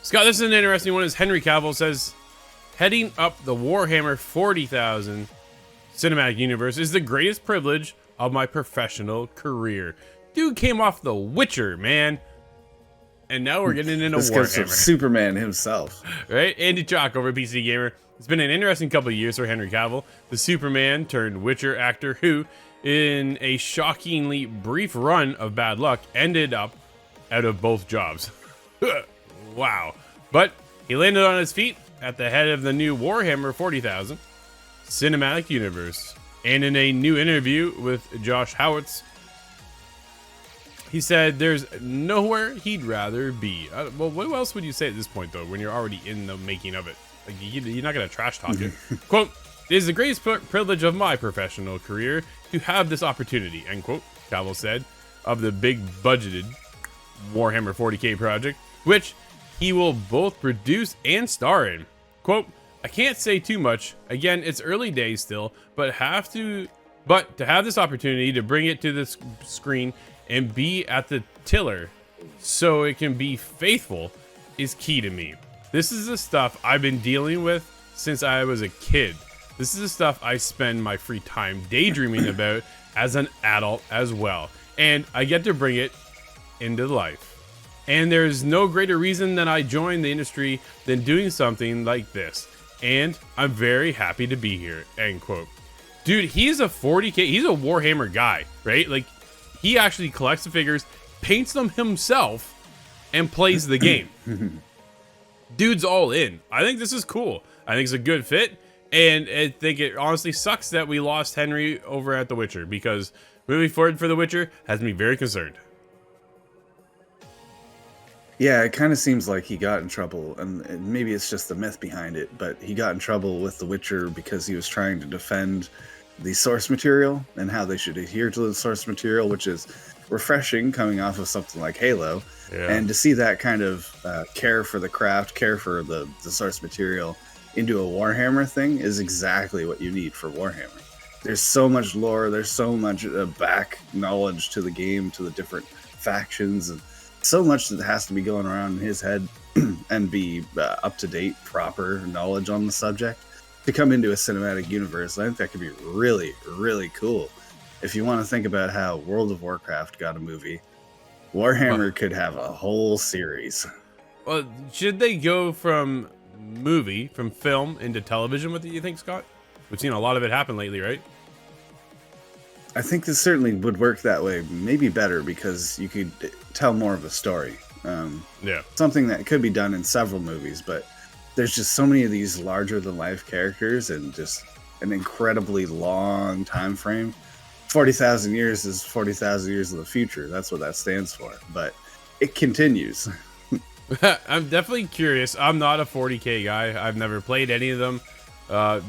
Scott, this is an interesting one. As Henry Cavill says, heading up the Warhammer 40,000 cinematic universe is the greatest privilege of my professional career. Dude came off The Witcher, man. And now we're getting into this comes from Warhammer. Superman himself. Right? Andy Chalk over at PC Gamer. It's been an interesting couple of years for Henry Cavill, the Superman turned Witcher actor who, in a shockingly brief run of bad luck, ended up out of both jobs. Wow. But he landed on his feet at the head of the new Warhammer 40,000 cinematic universe. And in a new interview with Josh Howitz, he said there's nowhere he'd rather be. Well, what else would you say at this point, though, when you're already in the making of it? Like, you're not going to trash talk it. Quote, "It is the greatest privilege of my professional career to have this opportunity," end quote, Cavill said, of the big budgeted Warhammer 40K project, which he will both produce and star in. Quote, "I can't say too much. Again, it's early days still, but to have this opportunity to bring it to the screen and be at the tiller so it can be faithful is key to me. This is the stuff I've been dealing with since I was a kid. This is the stuff I spend my free time daydreaming about as an adult as well. And I get to bring it into life. And there's no greater reason that I joined the industry than doing something like this. And I'm very happy to be here," end quote. Dude, he's a 40K, he's a Warhammer guy, right? Like, he actually collects the figures, paints them himself, and plays the game. Dude's all in. I think this is cool. I think it's a good fit. And I think it honestly sucks that we lost Henry over at The Witcher, because moving forward for The Witcher has me very concerned. Yeah, it kind of seems like he got in trouble, and maybe it's just the myth behind it, but he got in trouble with The Witcher because he was trying to defend the source material and how they should adhere to the source material, which is refreshing coming off of something like Halo. Yeah. And to see that kind of care for the craft, care for the source material into a Warhammer thing is exactly what you need for Warhammer. There's so much lore, there's so much back knowledge to the game, to the different factions, and so much that has to be going around in his head and be up-to-date, proper knowledge on the subject to come into a cinematic universe. I think that could be really, really cool. If you want to think about how World of Warcraft got a movie, Warhammer could have a whole series. Well, should they go from film into television with it, you think, Scott? We've seen a lot of it happen lately, right? I think this certainly would work that way, maybe better, because you could tell more of a story. Yeah. Something that could be done in several movies, but there's just so many of these larger-than-life characters and just an incredibly long time frame. 40,000 years is 40,000 years of the future. That's what that stands for. But it continues. I'm definitely curious. I'm not a 40K guy. I've never played any of them.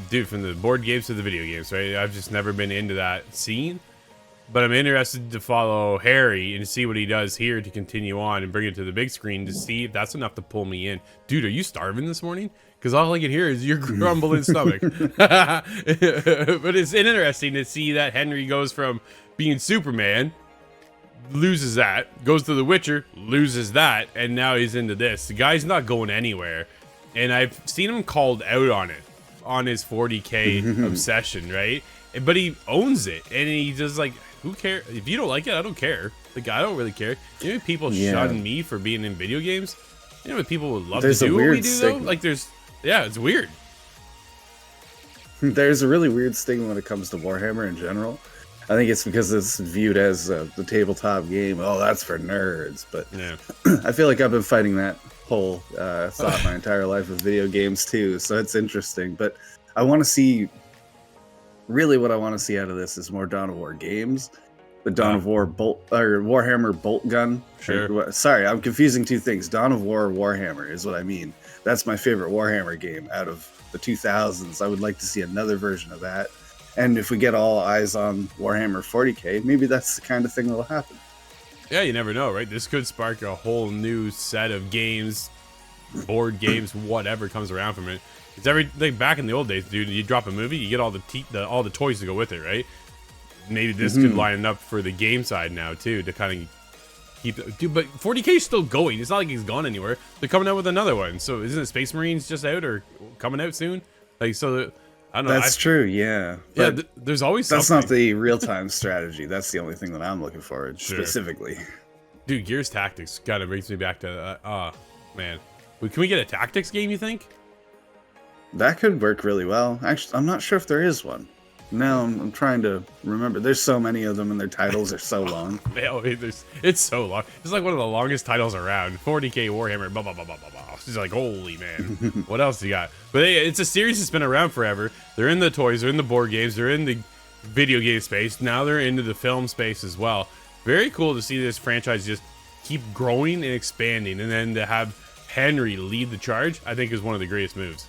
Dude, from the board games to the video games, right? I've just never been into that scene. But I'm interested to follow Harry and see what he does here to continue on and bring it to the big screen to see if that's enough to pull me in. Dude, are you starving this morning? Because all I can hear is your grumbling stomach. But it's interesting to see that Henry goes from being Superman, loses that, goes to The Witcher, loses that, and now he's into this. The guy's not going anywhere. And I've seen him called out on it, on his 40K obsession, right? But he owns it, and he just like, who cares? If you don't like it, I don't care. Like, I don't really care. You know, people shun me for being in video games. You know what people would love to do what we do, though? Like, it's weird. There's a really weird stigma when it comes to Warhammer in general. I think it's because it's viewed as the tabletop game. Oh, that's for nerds. But yeah. I feel like I've been fighting that whole thought my entire life with video games too. So it's interesting. But I want to see. Really, what I want to see out of this is more Dawn of War games. The Dawn of War Warhammer bolt gun. Sure. Sorry, I'm confusing two things. Dawn of War Warhammer is what I mean. That's my favorite Warhammer game out of the 2000s. I would like to see another version of that. And if we get all eyes on Warhammer 40K, maybe that's the kind of thing that'll happen. Yeah, you never know, right? This could spark a whole new set of games, board games, whatever comes around from it. It's like back in the old days, dude. You drop a movie, you get all the toys to go with it, right? Maybe this could line up for the game side now too, to kind of keep, dude. But 40K is still going. It's not like he's gone anywhere. They're coming out with another one. So isn't it Space Marines just out or coming out soon? Like, so I don't know. That's true, yeah. Yeah, But there's always that's something. not the real-time strategy. That's the only thing that I'm looking for specifically. Dude, Gears Tactics kind of brings me back to, man. Can we get a tactics game, you think? That could work really well. Actually, I'm not sure if there is one. No, I'm trying to remember. There's so many of them, and their titles are so long. It's so long. It's like one of the longest titles around. 40K Warhammer, blah, blah, blah, blah, blah, blah. It's like, holy man. What else you got? But hey, it's a series that's been around forever. They're in the toys, they're in the board games, they're in the video game space. Now they're into the film space as well. Very cool to see this franchise just keep growing and expanding. And then to have Henry lead the charge, I think is one of the greatest moves.